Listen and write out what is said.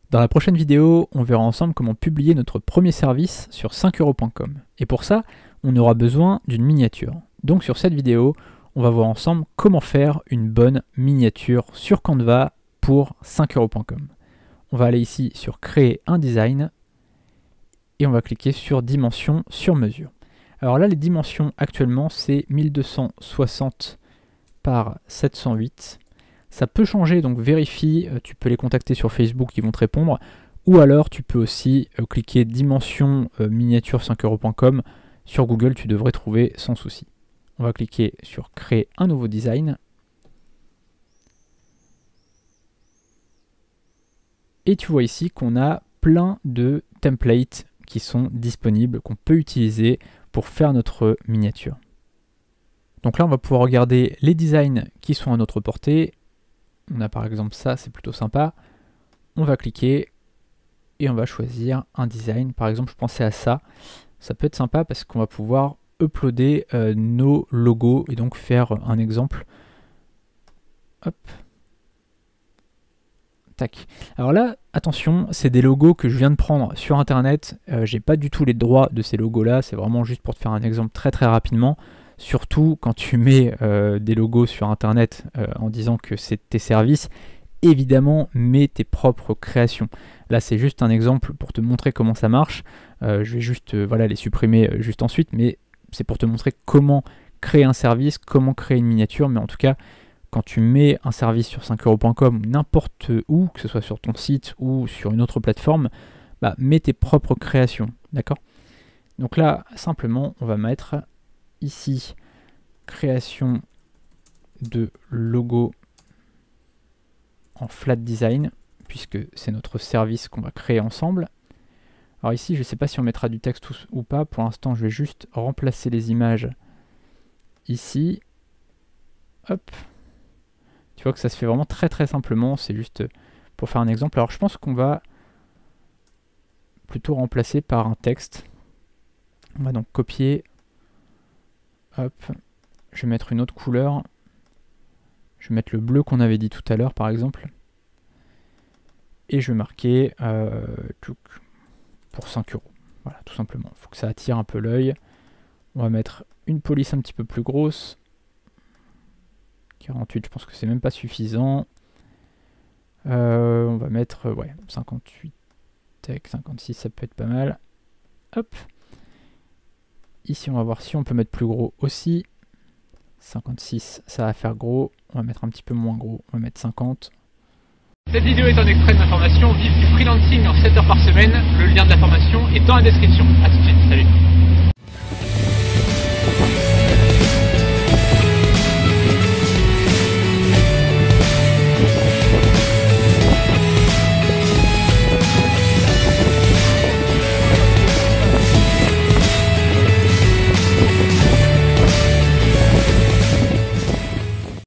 Dans la prochaine vidéo, on verra ensemble comment publier notre premier service sur 5euros.com. Et pour ça, on aura besoin d'une miniature. Donc sur cette vidéo, on va voir ensemble comment faire une bonne miniature sur Canva pour 5euros.com. On va aller ici sur créer un design et on va cliquer sur dimension sur mesure. Alors là, les dimensions actuellement, c'est 1260 par 708. Ça peut changer, donc vérifie, tu peux les contacter sur Facebook, ils vont te répondre. Ou alors tu peux aussi cliquer dimension miniature 5euros.com. Sur Google, tu devrais trouver sans souci. On va cliquer sur créer un nouveau design. Et tu vois ici qu'on a plein de templates qui sont disponibles, qu'on peut utiliser pour faire notre miniature. Donc là, on va pouvoir regarder les designs qui sont à notre portée. On a par exemple ça, c'est plutôt sympa. On va cliquer et on va choisir un design. Par exemple, je pensais à ça. Ça peut être sympa parce qu'on va pouvoir uploader nos logos et donc faire un exemple. Hop. Tac. Alors là, attention, c'est des logos que je viens de prendre sur internet. J'ai pas du tout les droits de ces logos là. C'est vraiment juste pour te faire un exemple très rapidement. Surtout quand tu mets des logos sur internet en disant que c'est tes services, évidemment mets tes propres créations. Là c'est juste un exemple pour te montrer comment ça marche. Je vais juste voilà, les supprimer juste ensuite, mais c'est pour te montrer comment créer un service, comment créer une miniature. Mais en tout cas, quand tu mets un service sur 5euros.com, n'importe où, que ce soit sur ton site ou sur une autre plateforme, bah, mets tes propres créations, d'accord? Donc là, simplement, on va mettre ici, création de logo en flat design, puisque c'est notre service qu'on va créer ensemble. Alors ici, je ne sais pas si on mettra du texte ou pas. Pour l'instant, je vais juste remplacer les images ici. Hop. Tu vois que ça se fait vraiment très simplement. C'est juste pour faire un exemple. Alors je pense qu'on va plutôt remplacer par un texte. On va donc copier. Hop, je vais mettre une autre couleur. Je vais mettre le bleu qu'on avait dit tout à l'heure, par exemple. Et je vais marquer pour 5 euros. Voilà, tout simplement. Il faut que ça attire un peu l'œil. On va mettre une police un petit peu plus grosse. 48, je pense que c'est même pas suffisant. On va mettre ouais, 58, 56, ça peut être pas mal. Hop. Ici, on va voir si on peut mettre plus gros aussi. 56, ça va faire gros. On va mettre un petit peu moins gros. On va mettre 50. Cette vidéo est un extrait d'information. Vive du freelancing en 7 heures par semaine. Le lien de la formation est dans la description. A tout de suite. Salut.